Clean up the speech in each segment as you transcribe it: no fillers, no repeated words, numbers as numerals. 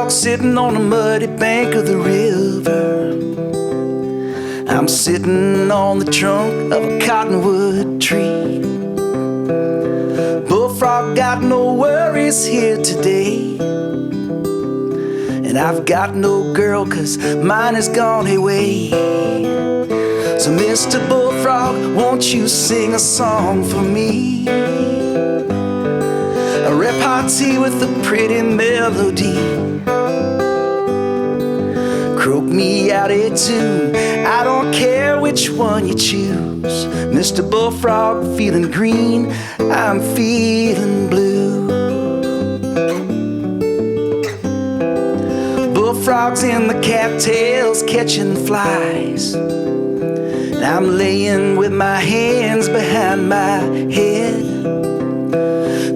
Bullfrog sitting on the muddy bank of the river. I'm sitting on the trunk of a cottonwood tree. Bullfrog got no worries here today, and I've got no girl 'cause mine has gone away. So Mr. Bullfrog, won't you sing a song for me? A repartee with a pretty melody. Croak me out a tune, I don't care which one you choose. Mr. Bullfrog, feeling green, I'm feeling blue. Bullfrogs in the cattails catching flies, and I'm laying with my hands behind my head.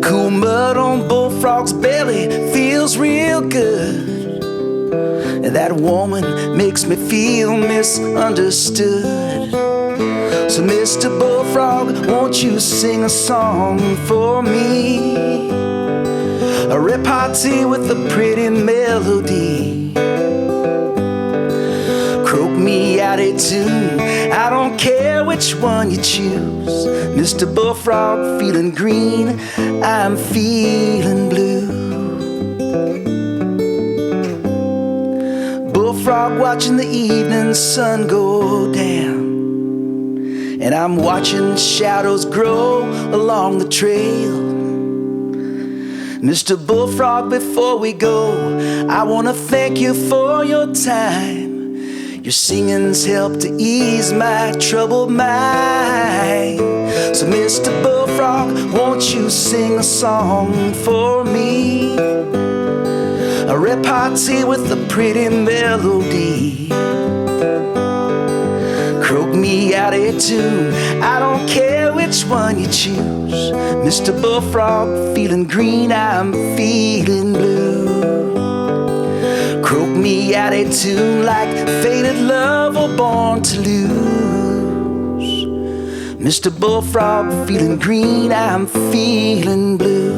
Cool mud on Bullfrog's belly feels real good, and that woman makes me feel misunderstood. So Mr. Bullfrog, won't you sing a song for me? A repartee with a pretty melody. Croak me out a tune, I don't care which one you choose. Mr. Bullfrog, feeling green, I'm feeling blue. Bullfrog watching the evening sun go down, and I'm watching shadows grow along the trail. Mr. Bullfrog, before we go, I want to thank you for your time. Your singing's helped to ease my troubled mind. So Mr. Bullfrog, won't you sing a song for me? A repartee with a pretty melody. Croak me out a tune, I don't care which one you choose. Mr. Bullfrog, feeling green, I'm feeling blue. Croak me out a tune like faded love or born to lose. Mr. Bullfrog, feeling green, I'm feeling blue.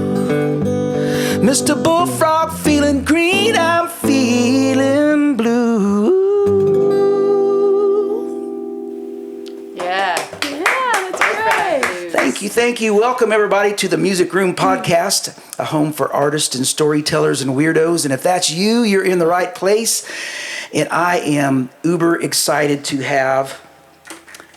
Mr. Bullfrog, feeling green, I'm feeling blue. Yeah. Yeah, that's great. Thank you. Welcome everybody to the Music Room Podcast, a home for artists and storytellers and weirdos. And if that's you, you're in the right place. And I am uber excited to have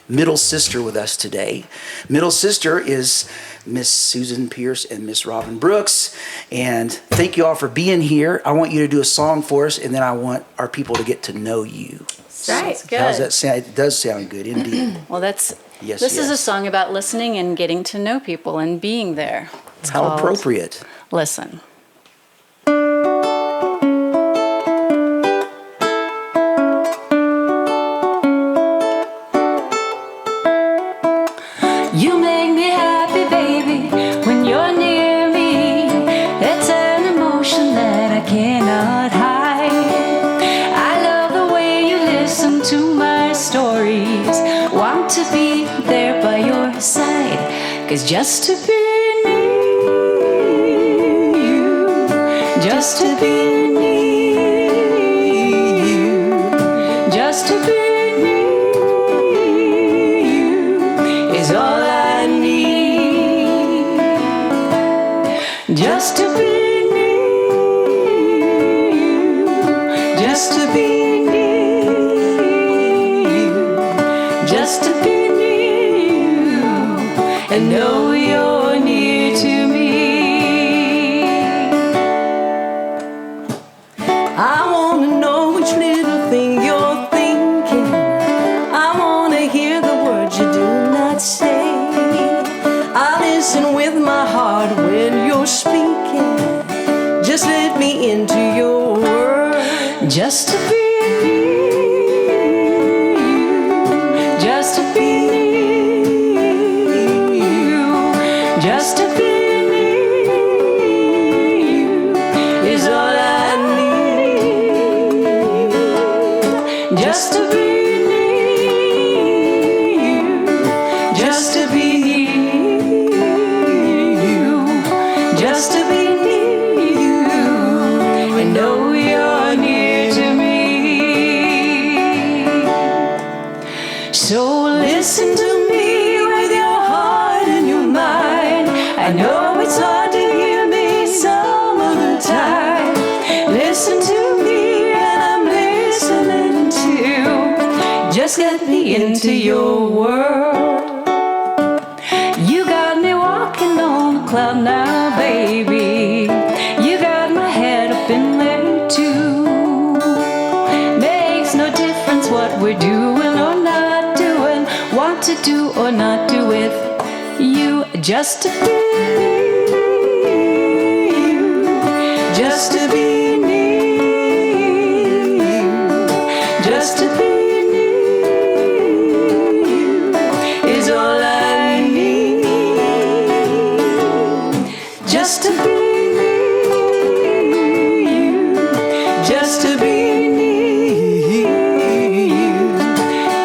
Middle Sister with us today. Middle Sister is Miss Susan Pierce and Miss Robin Brooks. And thank you all for being here. I want you to do a song for us, and then I want our people to get to know you. Right. Good. How's that sound? It does sound good, indeed. Well, this Yes. is a song about listening and getting to know people and being there. It's How called appropriate. Listen. You make me happy, baby, when you're near me. It's an emotion that I cannot hide. I love the way you listen to my stories. Want to be there by your side, 'cause just to be near you, just to be near you, just to be is all I need. Just to be near you, just to be near you, just to be near you, and know you're near to me. I wanna know which little thing you're thinking. I wanna hear the words you do not say. I listen with my heart when you're speaking. Just let me into your world. Just to be near you, just to be near you, just to be near you is all I need. Just to be just to be near you, just to be near you, and know you're into your world. You got me walking on the cloud now, baby. You got my head up in there too. Makes no difference what we're doing or not doing, want to do or not do with you. Just to be you, just to be near you, just to be near you is all I need. Just to be near you, just to be near you,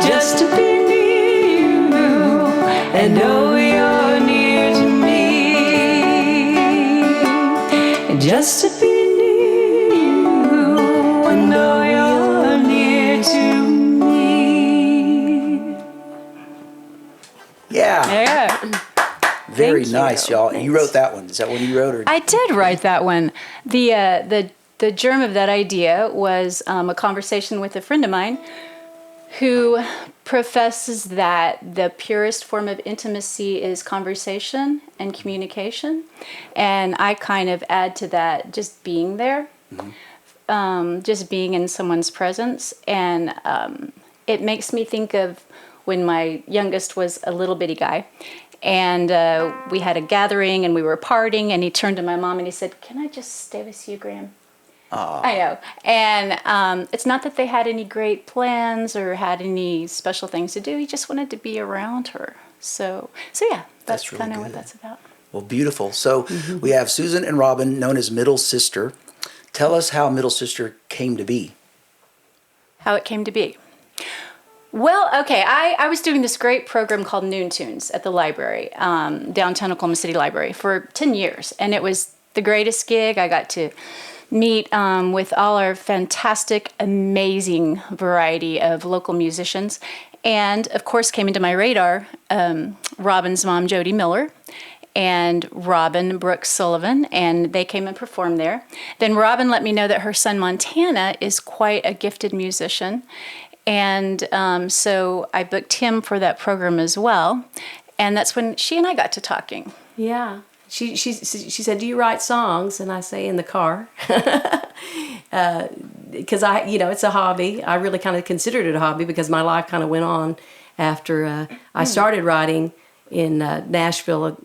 just to be near you, and know you're near to me. Just to be near you, and know you're near to me. Yeah. Yeah. Very Thank nice, you. y'all. And you wrote that one. Is that one you wrote? Or? I did write that one. The germ of that idea was a conversation with a friend of mine who professes that the purest form of intimacy is conversation and communication. And I kind of add to that just being there, just being in someone's presence. And it makes me think of when my youngest was a little bitty guy. And we had a gathering and we were partying, and he turned to my mom and he said, "Can I just stay with you, Graham?" I know. And it's not that they had any great plans or had any special things to do. He just wanted to be around her. So yeah, that's really kind of what good. that's about. Well, beautiful. So we have Susan and Robin, known as Middle Sister. Tell us how Middle Sister came to be. How it came to be. Well, okay, I was doing this great program called Noon Tunes at the library, downtown Oklahoma City Library, for 10 years. And it was the greatest gig. I got to meet with all our fantastic, amazing variety of local musicians. And, of course, came into my radar Robin's mom, Jody Miller, and Robin Brooks Sullivan, and they came and performed there. Then Robin let me know that her son, Montana, is quite a gifted musician. And so I booked him for that program as well. And that's when she and I got to talking. Yeah. She said, "Do you write songs?" And I say, "In the car." Because it's a hobby. I really kind of considered it a hobby because my life kind of went on after I started writing in Nashville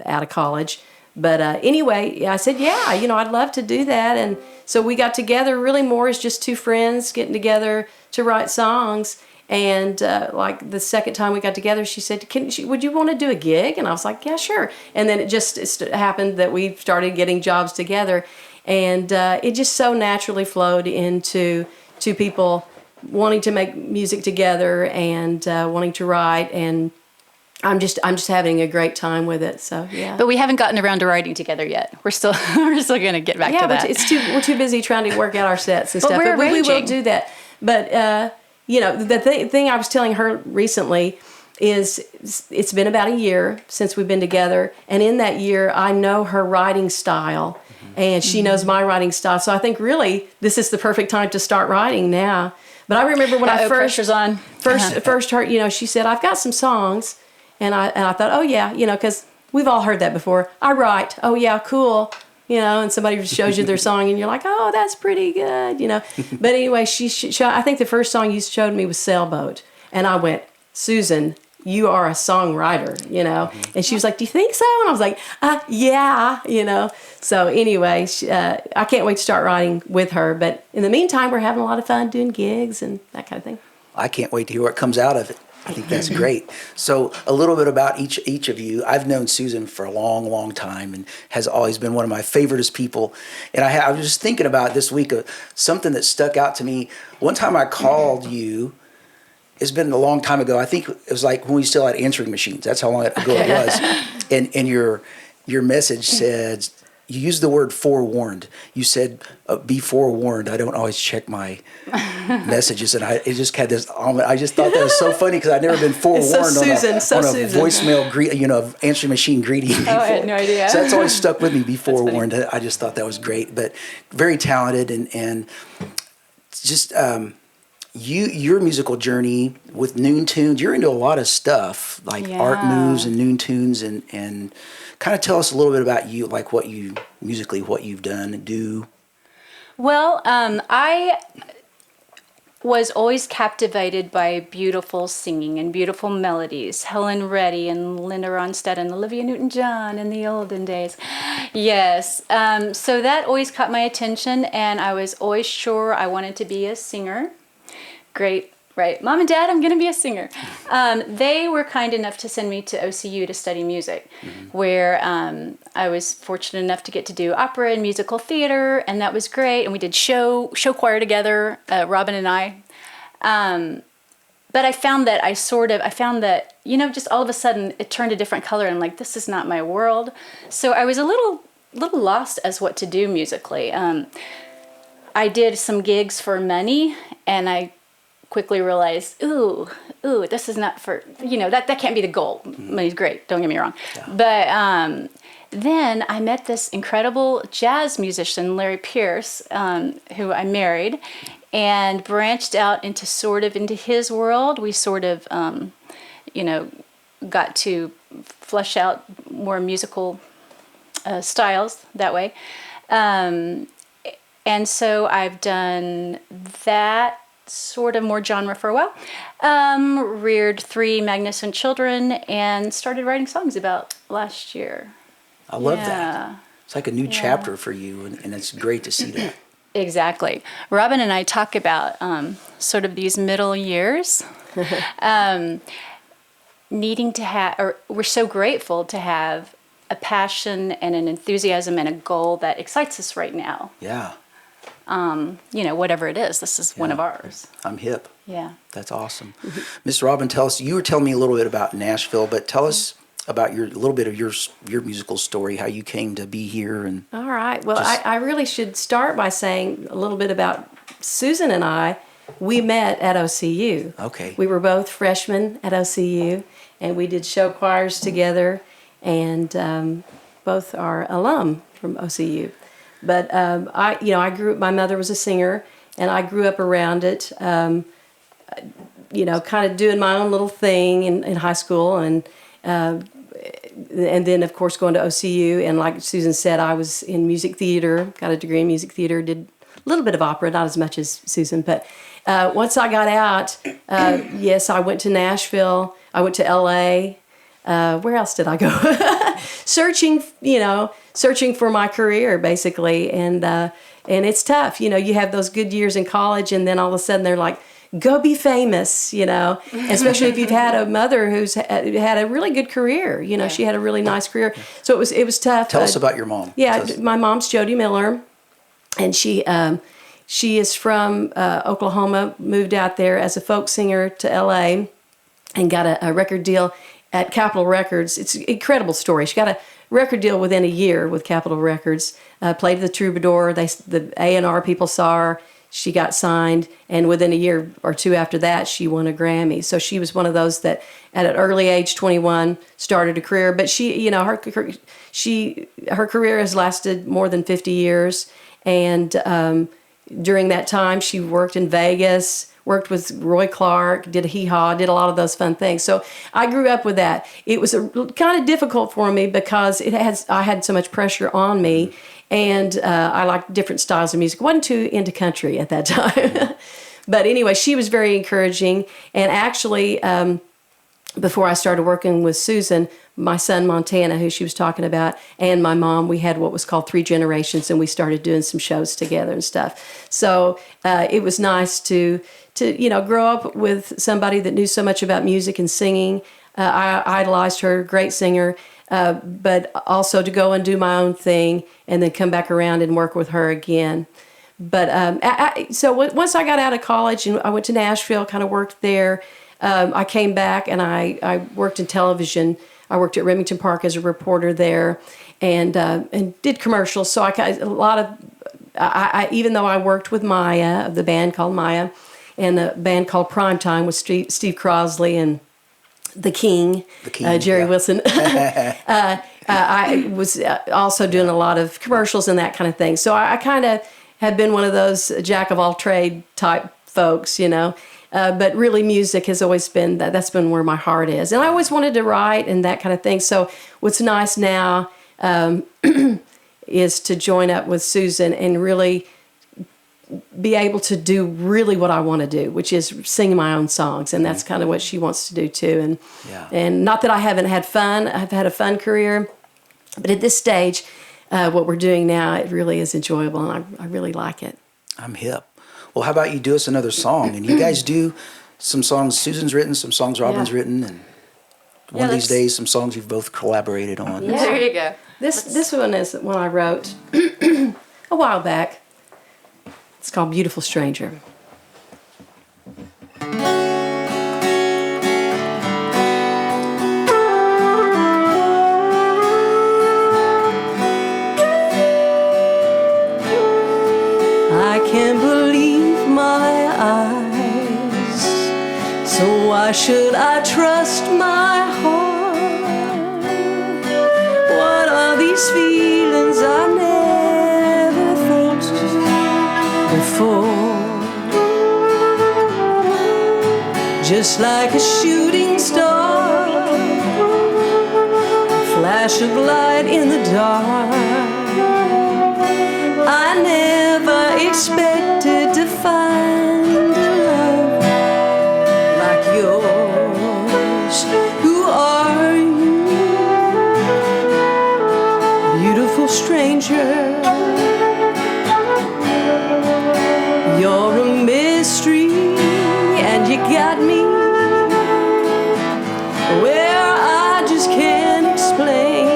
out of college. But anyway, I said, yeah, I'd love to do that. And so we got together really more as just two friends getting together to write songs. And like the second time we got together, she said, would you want to do a gig? And I was like, yeah, sure. And then it happened that we started getting jobs together. And it just so naturally flowed into two people wanting to make music together and wanting to write. And I'm just having a great time with it. So yeah. But we haven't gotten around to writing together yet. We're still going to get back to that. We're too busy trying to work out our sets and stuff. But we will arranging. do that. But the thing I was telling her recently is it's been about a year since we've been together, and in that year I know her writing style, and she knows my writing style. So I think really this is the perfect time to start writing now. But I remember when I pressure's on. first heard, she said, "I've got some songs." And I thought, oh, yeah, because we've all heard that before. I write. Oh, yeah, cool. And somebody shows you their song and you're like, oh, that's pretty good, But anyway, I think the first song you showed me was Sailboat. And I went, Susan, you are a songwriter, And she was like, do you think so? And I was like, yeah, So anyway, I can't wait to start writing with her. But in the meantime, we're having a lot of fun doing gigs and that kind of thing. I can't wait to hear what comes out of it. I think that's great. So a little bit about each of you. I've known Susan for a long, long time and has always been one of my favoriteest people. And I was just thinking about this week something that stuck out to me. One time I called you. It's been a long time ago. I think it was like when we still had answering machines. That's how long ago it was. And your message said, you used the word forewarned. You said, be forewarned. I don't always check my messages. And it just had this, I just thought that was so funny because I'd never been forewarned on a voicemail, answering machine greeting before. Oh, I had no idea. So that's always stuck with me, be forewarned. I just thought that was great. But very talented and just your musical journey with Noon Tunes, you're into a lot of stuff like art moves and Noon Tunes, and kind of tell us a little bit about you, like what you've done and do. Well, I was always captivated by beautiful singing and beautiful melodies. Helen Reddy and Linda Ronstadt and Olivia Newton-John in the olden days. Yes. So that always caught my attention, and I was always sure I wanted to be a singer. Great. Right. Mom and Dad, I'm going to be a singer. They were kind enough to send me to OCU to study music, where I was fortunate enough to get to do opera and musical theater, and that was great. And we did show choir together, Robin and I. But I found that just all of a sudden it turned a different color. I'm like, this is not my world. So I was a little lost as what to do musically. I did some gigs for money, and I quickly realized, ooh, this is not for, that can't be the goal. Money's great, don't get me wrong. Yeah. But then I met this incredible jazz musician, Larry Pierce, who I married, and branched out into his world. We sort of, got to flesh out more musical styles that way. And so I've done that sort of more genre for a while. Reared 3 magnificent children and started writing songs about last year. I love that. It's like a new chapter for you, and it's great to see that. Exactly. Robin and I talk about sort of these middle years, needing to have, or we're so grateful to have a passion and an enthusiasm and a goal that excites us right now. Yeah. Whatever it is, this is one of ours. I'm hip. Yeah. That's awesome. Miss Robin, you were telling me a little bit about Nashville, but tell us about a little bit of your musical story, how you came to be here. And all right. Well, I really should start by saying a little bit about Susan and I. We met at OCU. Okay. We were both freshmen at OCU, and we did show choirs together, and both are alum from OCU. But I grew up. My mother was a singer, and I grew up around it. Kind of doing my own little thing in high school, and then of course going to OCU. And like Susan said, I was in music theater. Got a degree in music theater. Did a little bit of opera, not as much as Susan. But once I got out, yes, I went to Nashville. I went to LA. Where else did I go? Searching for my career, basically. And it's tough. You have those good years in college, and then all of a sudden they're like, go be famous, especially if you've had a mother who's had a really good career. She had a really nice career. So it was tough. Tell us about your mom. Yeah, my mom's Jody Miller, and she is from Oklahoma, moved out there as a folk singer to LA, and got a record deal at Capitol Records. It's an incredible story. She got a record deal within a year with Capitol Records, played the Troubadour. The A&R people saw her. She got signed, and within a year or two after that, she won a Grammy. So she was one of those that, at an early age, 21, started a career. But she, her career has lasted more than 50 years, and during that time, she worked in Vegas, worked with Roy Clark, did Hee Haw, did a lot of those fun things. So I grew up with that. It was kind of difficult for me because I had so much pressure on me, and I liked different styles of music. Wasn't too into country at that time. But anyway, she was very encouraging. And actually, before I started working with Susan, my son Montana, who she was talking about, and my mom, we had what was called 3 Generations, and we started doing some shows together and stuff. So it was nice to grow up with somebody that knew so much about music and singing. I idolized her, great singer, but also to go and do my own thing and then come back around and work with her again. But so once I got out of college and I went to Nashville, kind of worked there, I came back and I worked in television. I worked at Remington Park as a reporter there, and did commercials. So even though I worked with Maya, the band called Maya, and a band called Primetime with Steve Crosley and the King Jerry Wilson. I was also doing a lot of commercials and that kind of thing. So I kind of have been one of those jack of all trade type folks, you know. But really, music has always been that's been where my heart is, and I always wanted to write and that kind of thing. So what's nice now is to join up with Susan and really be able to do really what I want to do, which is sing my own songs, and that's kind of what she wants to do too. And not that I haven't had fun; I've had a fun career, but at this stage, what we're doing now, it really is enjoyable, and I really like it. I'm hip. Well, how about you do us another song? And you guys do some songs Susan's written, some songs Robin's written, and one of these days, some songs you've both collaborated on. Yeah. There you go. This one is one I wrote a while back. It's called Beautiful Stranger. I can't believe my eyes, so why should I trust my heart? What are these feelings I never felt before? Just like a shooting star, a flash of light in the dark. I never expected to find a love like yours. Who are you, beautiful stranger? You're a mystery, and you got me where I just can't explain.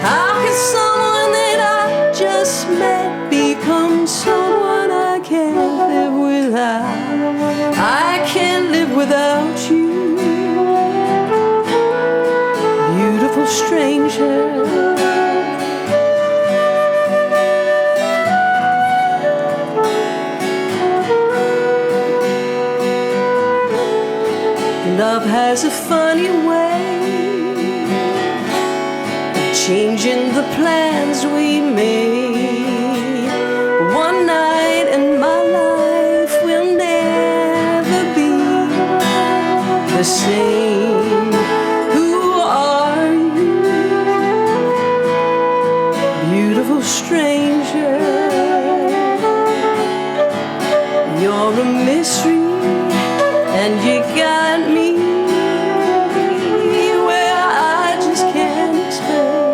How could someone that I just met become someone I can't live without? I can't live without you, beautiful stranger. Love has a funny way of changing the plans we made. One night and my life will never be the same. Who are you, beautiful stranger? You're a mystery, and you got me where I just can't explain.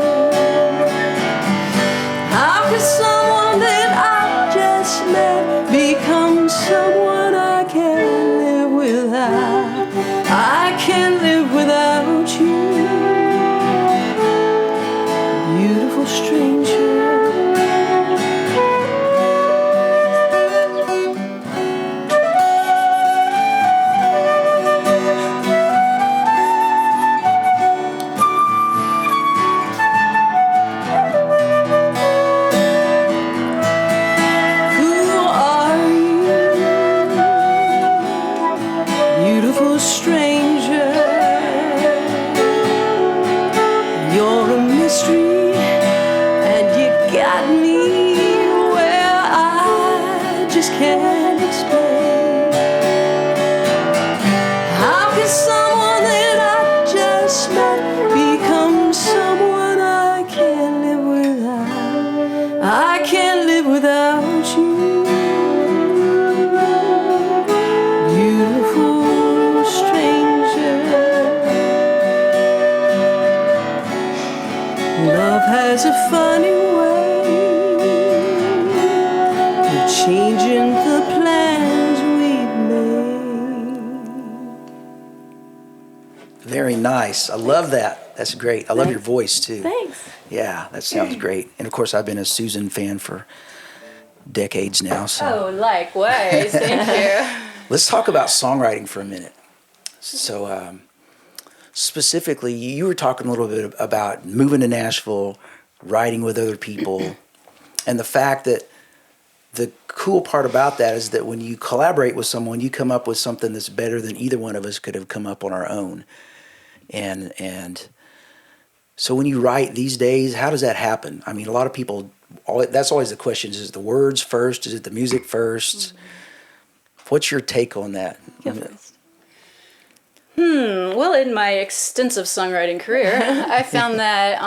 How could someone that I just met become someone I can't live without? I can't live without you, beautiful stranger. Beautiful stranger, you're a mystery, and you got me where I just can't explain. How could someone that I just met become someone I can't live without? I can't live without you, beautiful stranger. Love has a funny way of changing the plans we've made. Very nice. I love that. That's great. I love your voice too. Thanks. Yeah, that sounds great. And of course, I've been a Susan fan for decades now. So Oh, likewise. Thank you. let's talk about songwriting for a minute. So specifically, you were talking a little bit about moving to Nashville, writing with other people, and the fact that the cool part about that is that when you collaborate with someone, you come up with something that's better than either one of us could have come up on our own. And so when you write these days, how does that happen? I mean, a lot of people that's always the question: is it the words first? Is it the music first? What's your take on that? Well, in my extensive songwriting career, I found that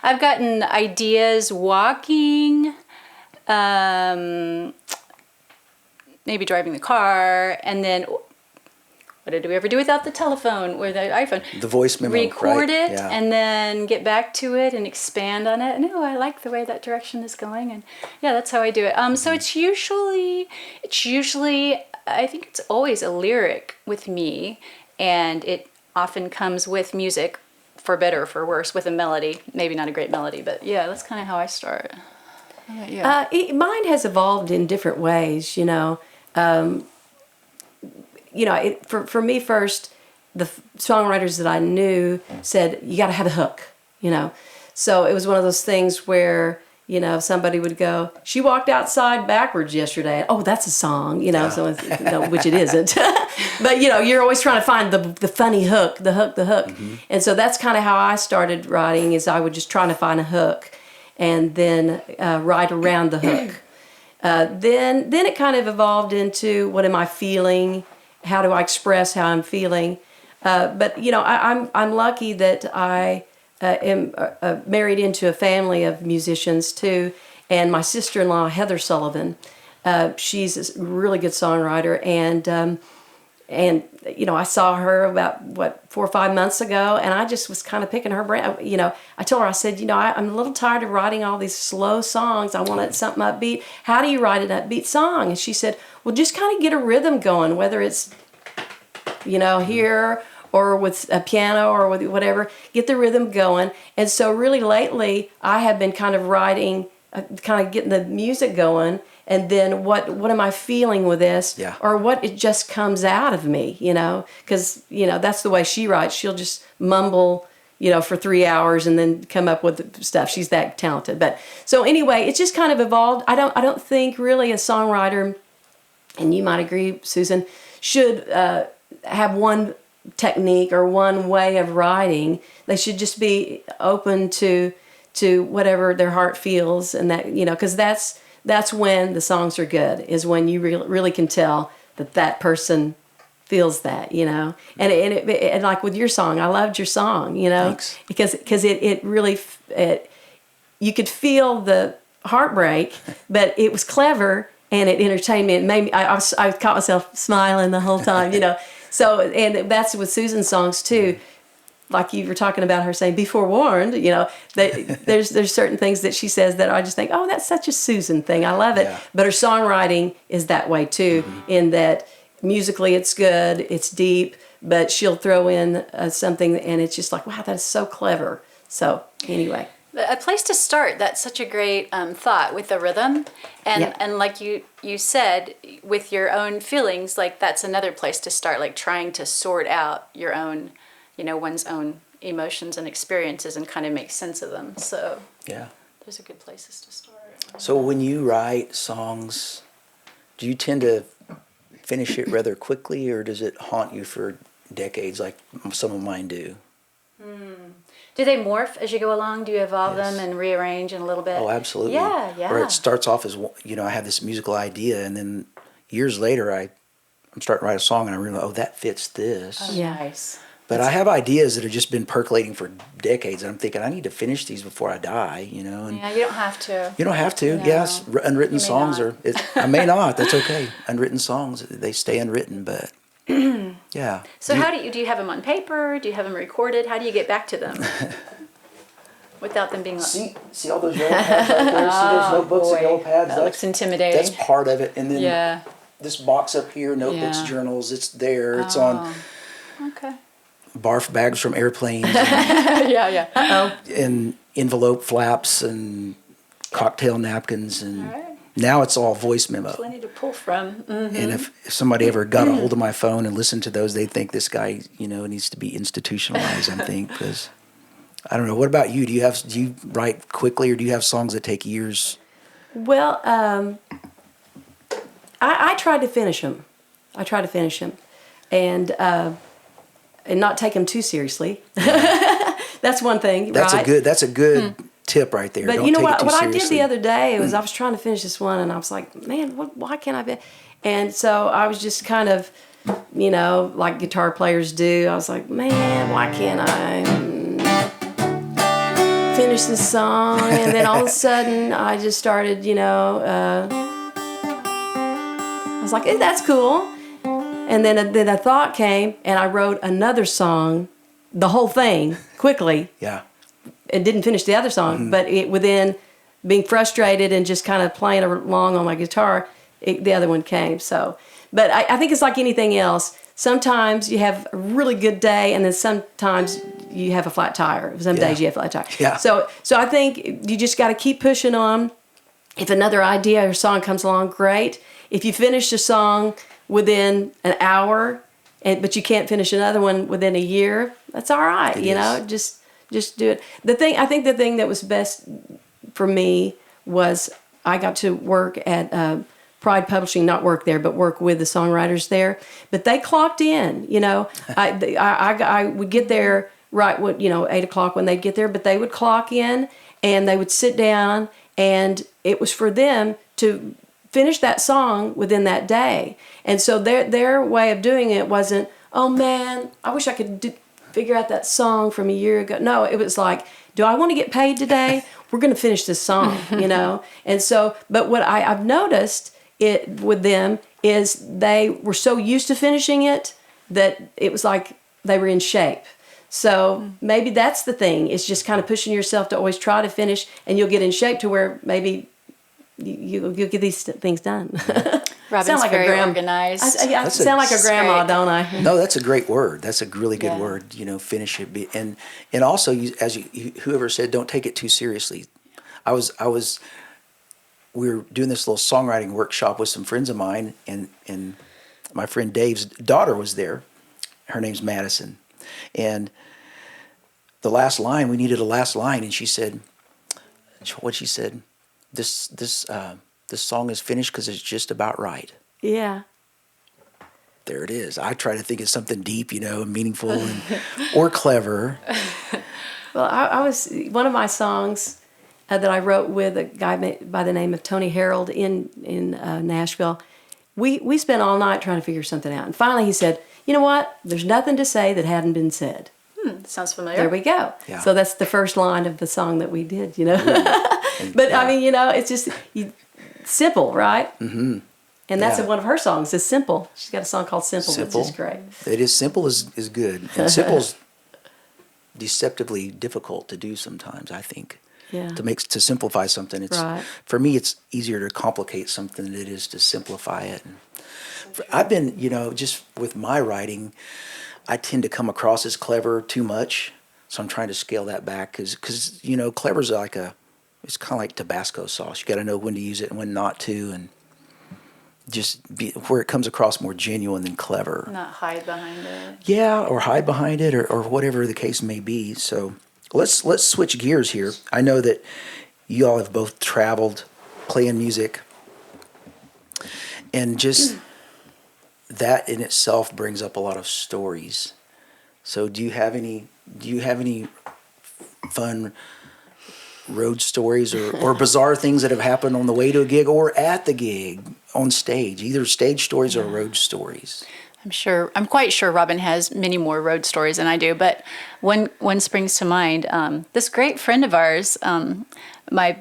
I've gotten ideas walking, maybe driving the car, and then what did we ever do without the telephone or the iPhone? The voice memo, Record right? it Yeah. and then get back to it and expand on it. No, I like the way that direction is going, and yeah, that's how I do it. So it's usually, I think it's always a lyric with me, and it often comes with music, for better or for worse, with a melody. Maybe not a great melody, but yeah, that's kind of how I start. How about you? Mine has evolved in different ways, you know. For me first, the songwriters that I knew said, you got to have a hook, you know. So it was one of those things where, you know, somebody would go, she walked outside backwards yesterday. Oh, that's a song, you know, so no, which it isn't. But, you know, you're always trying to find the funny hook, the hook. Mm-hmm. And so that's kind of how I started writing, is I would just try to find a hook and then write around the hook. Then it kind of evolved into, what am I feeling? How do I express how I'm feeling? But you know, I'm lucky that I am married into a family of musicians too, and my sister-in-law Heather Sullivan, she's a really good songwriter, and you know, I saw her about 4 or 5 months ago, and I just was kind of picking her brain. You know, I told her, I said, you know, I'm a little tired of writing all these slow songs. I want something upbeat. How do you write an upbeat song? And she said, well, just kind of get a rhythm going, whether it's, you know, here or with a piano or with whatever, get the rhythm going. And so really lately, I have been kind of writing, kind of getting the music going, and then what am I feeling with this? Yeah. Or what it just comes out of me, you know? Because, you know, that's the way she writes. She'll just mumble, you know, for 3 hours and then come up with stuff. She's that talented. But so anyway, it's just kind of evolved. I don't think really a songwriter, and you might agree, Susan, should have one technique or one way of writing. They should just be open to whatever their heart feels, and that, you know, because that's when the songs are good, is when you really can tell that person feels that, you know. And like with your song, I loved your song, you know. Thanks. because it really you could feel the heartbreak, but it was clever and it entertained me. It made me, I caught myself smiling the whole time, you know. So, and that's with Susan's songs too. Like you were talking about her saying, be forewarned, you know, there's certain things that she says that I just think, oh, that's such a Susan thing. I love it. Yeah. But her songwriting is that way too, in that musically it's good, it's deep, but she'll throw in something and it's just like, wow, that is so clever. So anyway. A place to start. That's such a great thought, with the rhythm, and like you said, with your own feelings. Like that's another place to start. Like trying to sort out your own, you know, one's own emotions and experiences and kind of make sense of them. So Yeah. those are good places to start. So when you write songs, do you tend to finish it rather quickly, or does it haunt you for decades like some of mine do? Do they morph as you go along? Do you evolve Yes. them and rearrange in a little bit? Oh, absolutely. Yeah, yeah. Or it starts off as, you know, I have this musical idea, and then years later I'm starting to write a song, and I realize, oh, that fits this. Oh, Yeah. nice. But I have ideas that have just been percolating for decades, and I'm thinking I need to finish these before I die, you know. And Yeah, you don't have to. you don't have to. No. Yes, unwritten You may songs not. I may not. That's okay. Unwritten songs, they stay unwritten, but yeah. So how do you have them on paper? Do you have them recorded? How do you get back to them without them being? See all those yellow pads right there? See those notebooks and yellow pads? That looks intimidating. That's part of it. And then Yeah. this box up here, notebooks, Yeah. journals, it's there. It's on Okay. barf bags from airplanes Yeah. and envelope flaps and cocktail napkins. And All right. now it's all voice memo. Plenty to pull from. And if somebody ever got a hold of my phone and listened to those, they'd think this guy, you know, needs to be institutionalized, I think, because I don't know. What about you? Do you write quickly, or do you have songs that take years? Well, I try to finish them. And not take them too seriously. That's one thing, That's right? a good tip right there. But Don't you know take it what? too What I did seriously. the other day was I was trying to finish this one, and I was like, man, why can't I be? And so I was just kind of, like guitar players do. I was like, man, why can't I finish this song? And then all of a sudden, I just started, I was like, hey, that's cool. And then a thought came, and I wrote another song, the whole thing, quickly. Yeah. And didn't finish the other song, but within being frustrated and just kind of playing along on my guitar, the other one came. So, but I think it's like anything else. Sometimes you have a really good day, and then sometimes you have a flat tire. Some days you have a flat tire. Yeah. So I think you just got to keep pushing on. If another idea or song comes along, great. If you finish a song within an hour, but you can't finish another one within a year, that's all right. It is. Just do it. I think the thing that was best for me was I got to work at Pride Publishing, not work there, but work with the songwriters there. But they clocked in, I would get there right when, 8 o'clock when they'd get there, but they would clock in and they would sit down, and it was for them to finish that song within that day. And so their way of doing it wasn't, oh man, I wish I could figure out that song from a year ago. No, it was like, do I want to get paid today? We're going to finish this song, And so, but what I've noticed with them is they were so used to finishing it that it was like they were in shape. So maybe that's the thing. It's just kind of pushing yourself to always try to finish, and you'll get in shape to where maybe you'll get these things done. Robin's sound like very a organized. I sound like a grandma, great. don't I? No, that's a great word. That's a really good Yeah. word. Finish it, and also whoever said, don't take it too seriously. We were doing this little songwriting workshop with some friends of mine, and my friend Dave's daughter was there. Her name's Madison, and the last line, we needed a last line, and she said, this song is finished because it's just about right. Yeah. There it is. I try to think of something deep, and meaningful or clever. Well, I was one of my songs that I wrote with a guy by the name of Tony Harold in Nashville. We spent all night trying to figure something out, and finally he said, "You know what? There's nothing to say that hadn't been said." Sounds familiar. There we go. Yeah. So that's the first line of the song that we did. But yeah. I mean, it's just simple, right? Mm-hmm. And that's Yeah. one of her songs. Is Simple. She's got a song called Simple. Simple. It's just great. It is simple is good, and simple's deceptively difficult to do sometimes. I think. Yeah. To simplify something, Right. For me, it's easier to complicate something than it is to simplify it. And I've been, just with my writing, I tend to come across as clever too much, so I'm trying to scale that back because clever's it's kind of like Tabasco sauce. You got to know when to use it and when not to, and just be where it comes across more genuine than clever. Not hide behind it. Yeah, or hide behind it, or whatever the case may be. So let's switch gears here. I know that you all have both traveled, playing music, and just that in itself brings up a lot of stories. So do you have any fun road stories or bizarre things that have happened on the way to a gig or at the gig on stage, either stage stories or road stories? I'm quite sure Robin has many more road stories than I do, but one springs to mind. This great friend of ours, my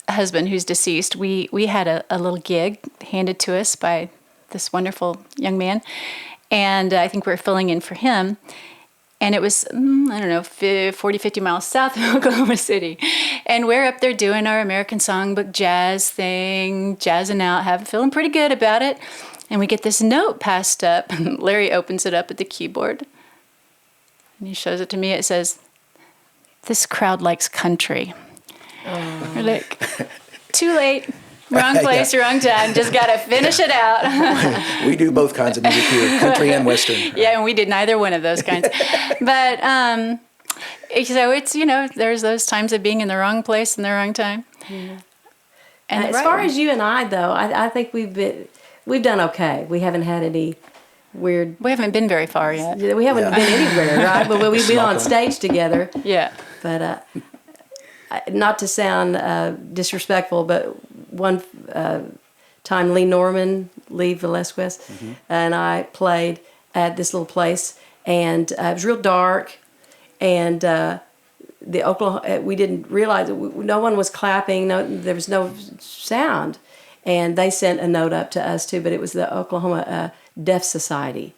husband who's deceased, we had a little gig handed to us by this wonderful young man, and I think we were filling in for him. And it was, 40, 50 miles south of Oklahoma City. And we're up there doing our American Songbook jazz thing, jazzing out, feeling pretty good about it. And we get this note passed up. Larry opens it up at the keyboard. And he shows it to me. It says, "This crowd likes country." Oh. We're like, too late. Wrong place, wrong time. Just got to finish it out. We do both kinds of music here, country and western. Yeah, and we did neither one of those kinds. But so it's, there's those times of being in the wrong place in the wrong time. Yeah. And as far as you and I, though, I think we've done okay. We haven't had any weird. We haven't been very far yet. We haven't been anywhere, right? But we've been on stage together. Yeah. But not to sound disrespectful, but one time Lee Velasquez, and I played at this little place, and it was real dark, and the Oklahoma, we didn't realize that no one was clapping, there was no sound, and they sent a note up to us too, but it was the Oklahoma Deaf Society.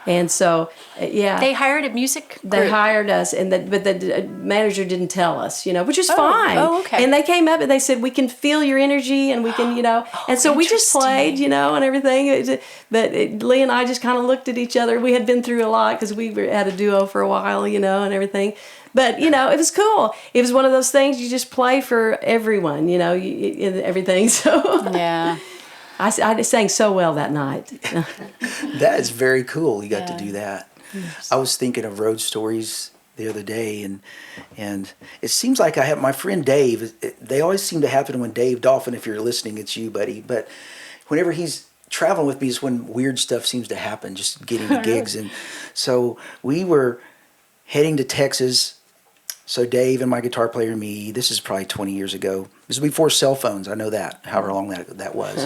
And so, yeah. They hired a music group. They hired us, but the manager didn't tell us, which is fine. Oh, okay. And they came up and they said, we can feel your energy and we can, and so we just played, and everything. But Lee and I just kind of looked at each other. We had been through a lot because we had a duo for a while, and everything. But, it was cool. It was one of those things you just play for everyone, everything. So Yeah. I sang so well that night. That is very cool. You got to do that. Yes. I was thinking of road stories the other day, and it seems like I have my friend Dave. They always seem to happen when Dave Dolphin, if you're listening, it's you, buddy. But whenever he's traveling with me is when weird stuff seems to happen, just getting to gigs. And so we were heading to Texas. So Dave and my guitar player and me, this is probably 20 years ago. This was before cell phones. I know that, however long that was.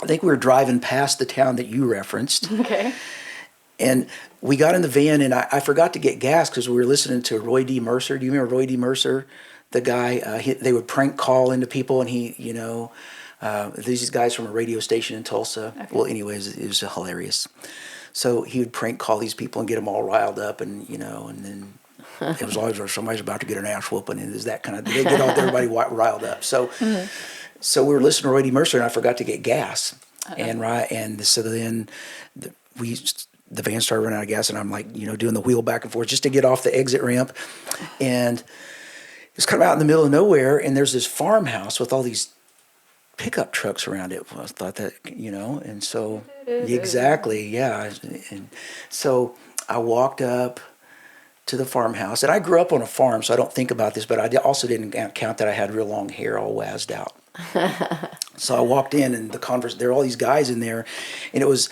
I think we were driving past the town that you referenced. Okay. And we got in the van, and I forgot to get gas because we were listening to Roy D. Mercer. Do you remember Roy D. Mercer? The guy, they would prank call into people, and he, these guys from a radio station in Tulsa. Okay. Well, anyways, it was hilarious. So he would prank call these people and get them all riled up, and, and then... It was always somebody's about to get an ass whooping, and is that kind of they get everybody riled up. So, so we were listening to Roy D. Mercer, and I forgot to get gas, and so then the van started running out of gas, and I'm like, doing the wheel back and forth just to get off the exit ramp, and it was kind of out in the middle of nowhere, and there's this farmhouse with all these pickup trucks around it. I thought that, and so exactly, yeah, and so I walked up to the farmhouse. And I grew up on a farm, so I don't think about this, but I also didn't count that I had real long hair all wazzed out. So I walked in, and there were all these guys in there, and it was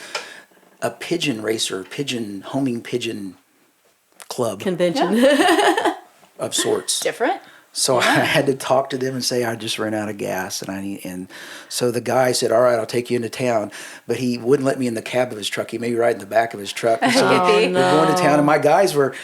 a homing pigeon club. Convention. Yeah. Of sorts. Different. So I had to talk to them and say I just ran out of gas, and so the guy said, "All right, I'll take you into town," but he wouldn't let me in the cab of his truck. He made me ride in the back of his truck. And so we're going to town, and my guys were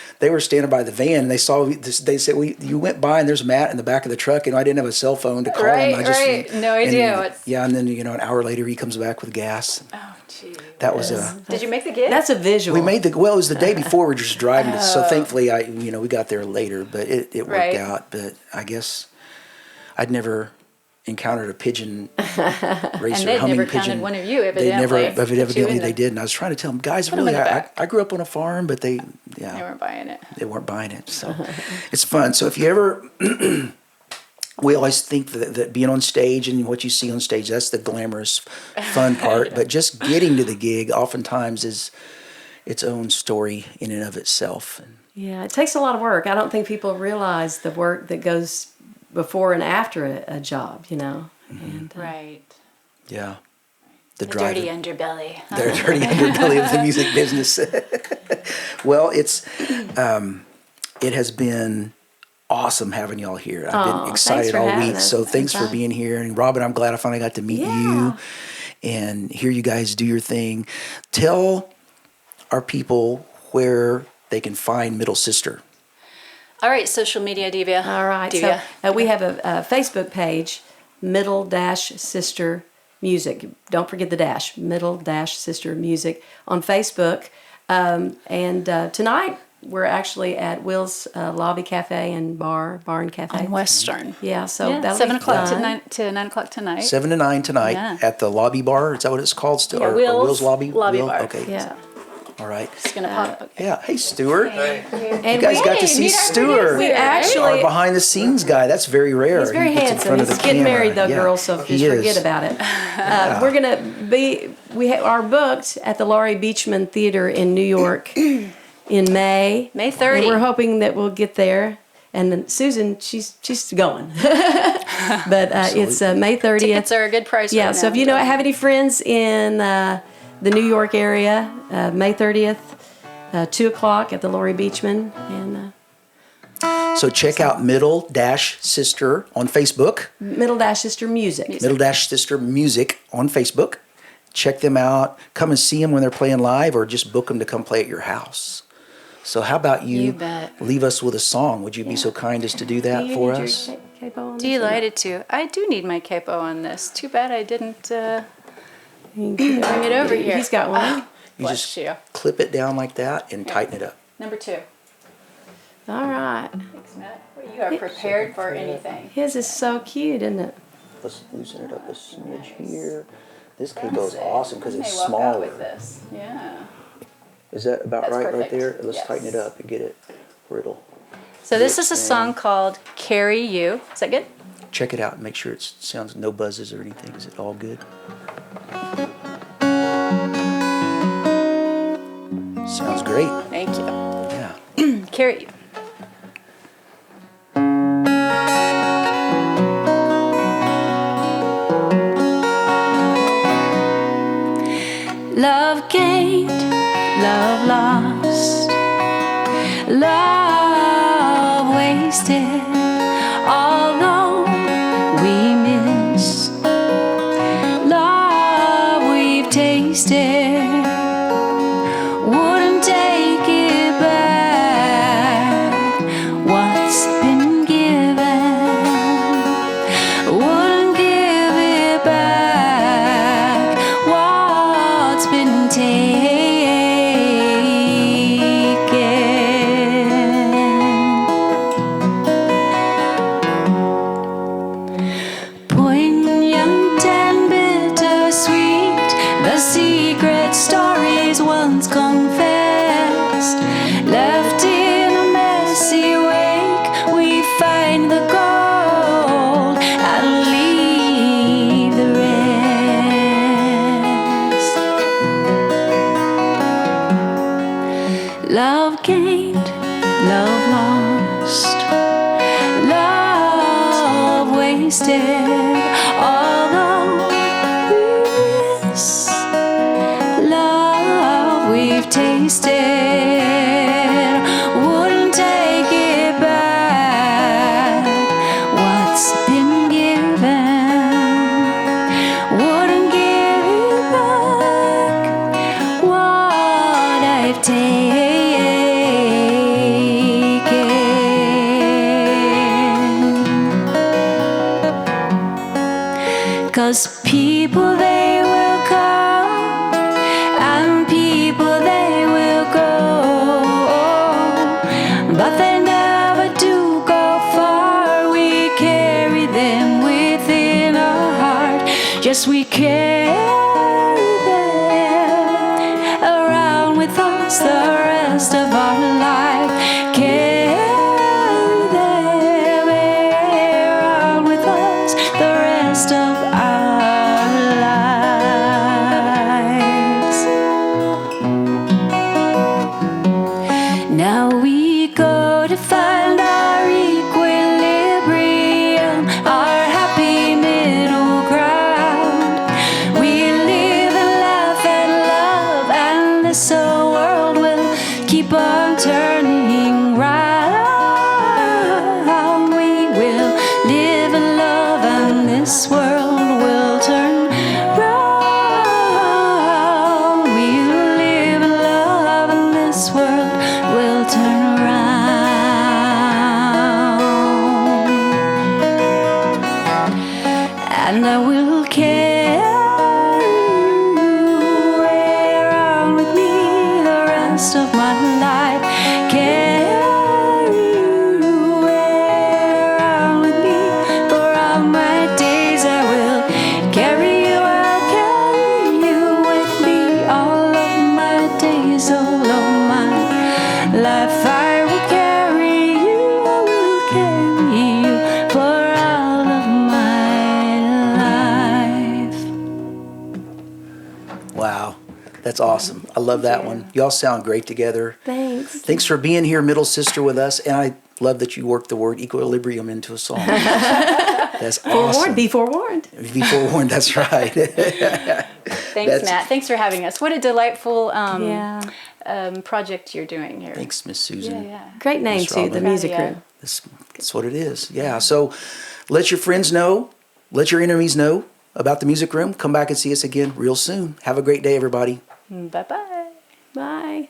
standing by the van, and they saw this. They said, you went by, and there's Matt in the back of the truck, and I didn't have a cell phone to call him. No idea. And then an hour later he comes back with gas. Oh, gee. That was Did you make the gig? That's a visual. We made it was the day before. We were just driving, so thankfully we got there later, but it worked out. But I guess I'd never encountered a pigeon racer, and humming never pigeon. Counted one of you, evidently. Evidently they did. And I was trying to tell them, guys, really, I grew up on a farm, but they weren't buying it. They weren't buying it. So it's fun. So if you ever. We always think that being on stage and what you see on stage, that's the glamorous, fun part. But just getting to the gig oftentimes is its own story in and of itself. Yeah, it takes a lot of work. I don't think people realize the work that goes before and after a job, Mm-hmm. And, right. Yeah. The dirty underbelly. The dirty underbelly of the music business. Well, it has been awesome having y'all here. I've been excited all week. So thanks for being here. And Robin, I'm glad I finally got to meet you and hear you guys do your thing. Tell our people where they can find Middle Sister. All right, social media, Divya. All right. Divya. So we have a Facebook page, Middle-Sister Music. Don't forget the dash, Middle-Sister Music on Facebook. And tonight, we're actually at Will's Lobby Cafe and Bar and Cafe. On Western. Yeah, so that'll 7 be o'clock fun. to 9 o'clock tonight. 7 to 9 tonight at the Lobby Bar. Is that what it's called still? Yeah, or Will's Lobby Bar. Okay. Yeah. All right. It's going to pop. Okay. Yeah. Hey, Stuart. And you guys got to see Stuart. We actually our behind the scenes guy. That's very rare. He's very handsome. He's getting married though, girls. So just forget about it. We're gonna be. We are booked at the Laurie Beachman Theater in New York in May. May 30. And we're hoping that we'll get there. And then Susan, she's going. But it's May 30th. Tickets are a good price. Yeah. Right So now. if you have any friends in the New York area, May 30th, 2 o'clock at the Laurie Beachman, and So check out Middle Dash Sister on Facebook. Middle Dash Sister Music. Middle Dash Sister Music on Facebook. Check them out. Come and see them when they're playing live, or just book them to come play at your house. So how about You you bet. leave us with a song? Would you be so kind as to do that Do you for need your us? capo on this? Delighted to. I do need my capo on this. Too bad I didn't Bring bring it over here. He's got one. You Bless just you. clip it down like that and tighten it up. Number 2. All right. Thanks, Matt. Well, you are prepared for anything. His is so cute, isn't it? Let's loosen it up a smidge here. This capo is awesome because You it's may walk out with smaller. this. Yeah. Is that about That's right perfect. there? Let's Yes. tighten it up and get it where it'll. So this is a song called "Carry You." Is that good? Check it out and make sure it sounds no buzzes or anything. Is it all good? Sounds great. Thank you. Yeah. Carry You. Love gained, love lost, love wasted, although we miss love we've tasted. Wouldn't take it back, what's been given. Wouldn't give it back, what's been taken. Poignant and bittersweet, the secret stories once confessed, left in a messy wake. We find the gold and leave the rest. Love gained, love lost, love wasted, although we miss love we've tasted. Wouldn't take it back, what's been given. Wouldn't give it back, what I've taken. 'Cause people they will come and people they will go, but they never do go far. We carry them within our heart. Yes, we carry them around with us the rest of our life. Carry them around with us the rest of our lives. Now we go to find our equilibrium, our happy middle ground. We live and laugh and love, and this whole world will keep on turning round. We will live and love, and this world will turn round. We will live and love, and this world will turn around. And I will carry you around with me the rest of my life. Carry you around with me for all my days. I will carry you, I'll carry you with me all of my days, all of my life. I will carry you, I will carry you for all of my life. Wow. That's awesome. I love that one. Y'all sound great together. Thanks. Thanks for being here, Middle Sister, with us. And I love that you worked the word equilibrium into a song. That's Forewarned, awesome. be forewarned. Be forewarned. That's right. Thanks, That's- Matt. Thanks for having us. What a delightful Yeah. project you're doing here. Thanks, Miss Susan. Yeah. Great name Miss too, the Robin. music Yeah. room. That's what it is. Yeah. So let your friends know, let your enemies know about the music room. Come back and see us again real soon. Have a great day, everybody. Bye-bye. Bye.